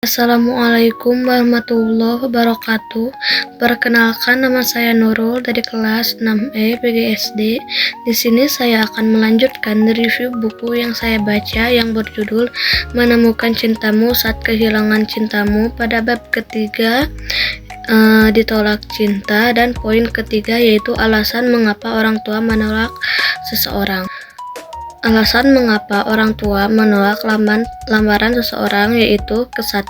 Assalamualaikum warahmatullahi wabarakatuh. Perkenalkan, nama saya Nurul dari kelas 6E PGSD. Di sini saya akan melanjutkan review buku yang saya baca yang berjudul Menemukan Cintamu Saat Kehilangan Cintamu pada bab ketiga, ditolak cinta, dan poin ketiga yaitu alasan mengapa orang tua menolak seseorang. Alasan mengapa orang tua menolak lamaran seseorang yaitu ke-1,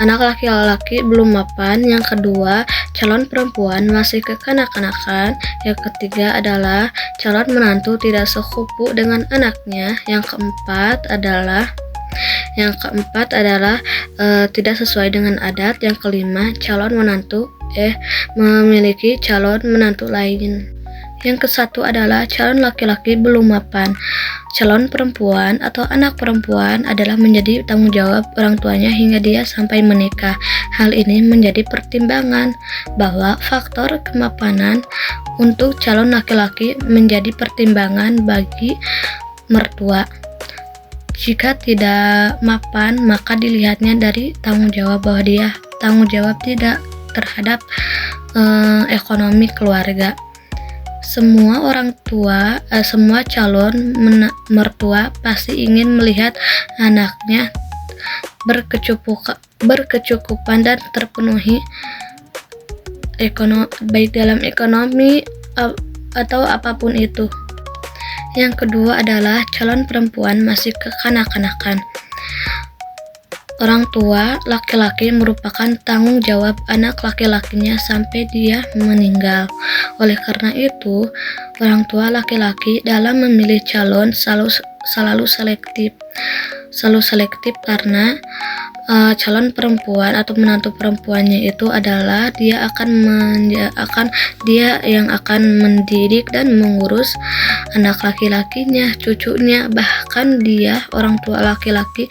anak laki-laki belum mapan, yang kedua, calon perempuan masih kekanak-kanakan, yang ketiga adalah calon menantu tidak sekupu dengan anaknya, yang keempat adalah tidak sesuai dengan adat, yang kelima, calon menantu memiliki calon menantu lain. Yang ke-1 adalah calon laki-laki belum mapan. Calon perempuan atau anak perempuan adalah menjadi tanggung jawab orang tuanya hingga dia sampai menikah. Hal ini menjadi pertimbangan bahwa faktor kemapanan untuk calon laki-laki menjadi pertimbangan bagi mertua. Jika tidak mapan, maka dilihatnya dari tanggung jawab bahwa dia tanggung jawab tidak terhadap ekonomi keluarga. Semua calon mertua pasti ingin melihat anaknya berkecukupan dan terpenuhi baik dalam ekonomi atau apapun itu. Yang kedua adalah calon perempuan masih kekanak-kanakan. Orang tua laki-laki merupakan tanggung jawab anak laki-lakinya sampai dia meninggal. Oleh karena itu, orang tua laki-laki dalam memilih calon selalu selektif karena calon perempuan atau menantu perempuannya itu adalah dia yang akan mendidik dan mengurus anak laki-lakinya, cucunya, bahkan dia orang tua laki-laki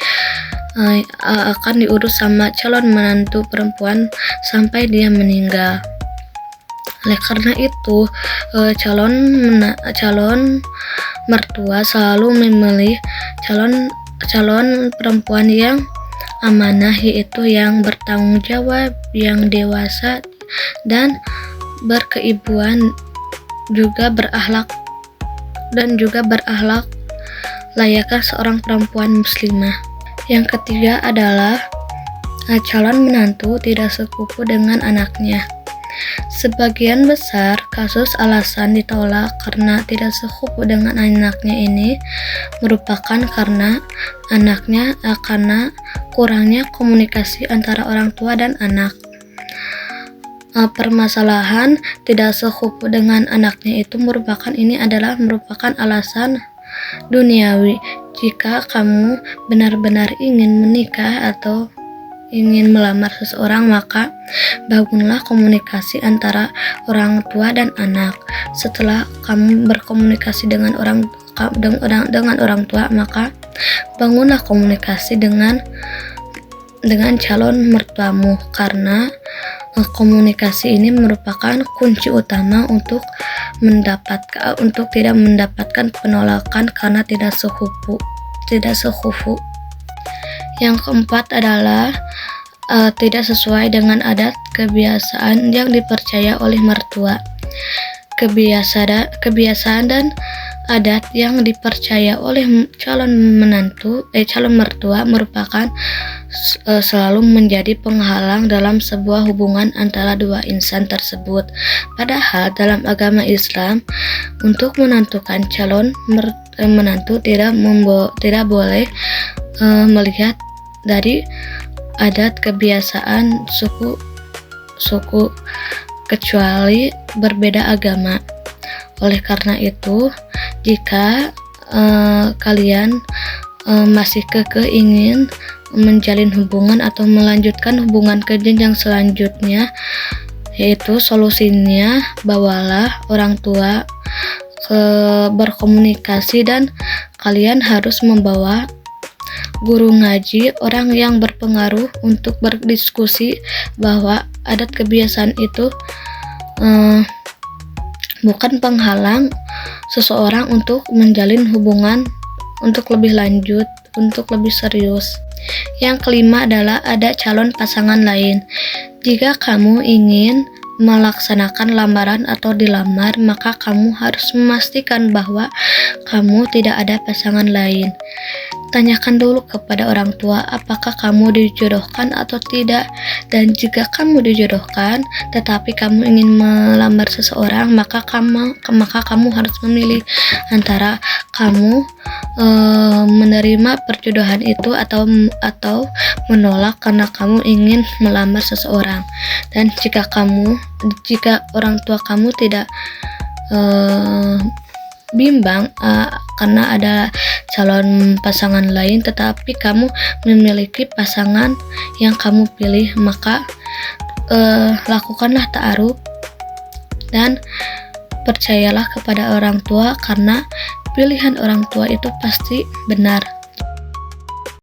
akan diurus sama calon menantu perempuan sampai dia meninggal. Oleh karena itu, calon mertua selalu memilih calon perempuan yang amanah, yaitu yang bertanggung jawab, yang dewasa dan berkeibuan, juga berakhlak layaknya seorang perempuan muslimah. Yang ketiga adalah calon menantu tidak sekupu dengan anaknya. Sebagian besar kasus alasan ditolak karena tidak sekupu dengan anaknya ini merupakan karena kurangnya komunikasi antara orang tua dan anak. Permasalahan tidak sekupu dengan anaknya itu merupakan alasan duniawi. Jika kamu benar-benar ingin menikah atau ingin melamar seseorang, maka bangunlah komunikasi antara orang tua dan anak. Setelah kamu berkomunikasi dengan orang tua, maka bangunlah komunikasi dengan calon mertuamu, karena komunikasi ini merupakan kunci utama untuk tidak mendapatkan penolakan karena tidak sekufu. Yang keempat adalah tidak sesuai dengan adat kebiasaan yang dipercaya oleh mertua. Kebiasaan dan adat yang dipercaya oleh calon mertua merupakan selalu menjadi penghalang dalam sebuah hubungan antara dua insan tersebut. Padahal dalam agama Islam, untuk menentukan calon menantu tidak boleh melihat dari adat kebiasaan suku kecuali berbeda agama. Oleh karena itu, jika kalian masih ingin menjalin hubungan atau melanjutkan hubungan ke jenjang selanjutnya, yaitu solusinya bawalah orang tua berkomunikasi, dan kalian harus membawa guru ngaji, orang yang berpengaruh, untuk berdiskusi bahwa adat kebiasaan itu bukan penghalang seseorang untuk menjalin hubungan untuk lebih lanjut, untuk lebih serius. Yang kelima adalah ada calon pasangan lain. Jika kamu ingin melaksanakan lamaran atau dilamar, maka kamu harus memastikan bahwa kamu tidak ada pasangan lain. Tanyakan dulu kepada orang tua apakah kamu dijodohkan atau tidak, dan jika kamu dijodohkan tetapi kamu ingin melamar seseorang, maka kamu harus memilih antara kamu menerima perjodohan itu atau menolak karena kamu ingin melamar seseorang. Dan jika orang tua kamu tidak bimbang karena ada calon pasangan lain tetapi kamu memiliki pasangan yang kamu pilih, maka lakukanlah ta'aruf dan percayalah kepada orang tua karena pilihan orang tua itu pasti benar.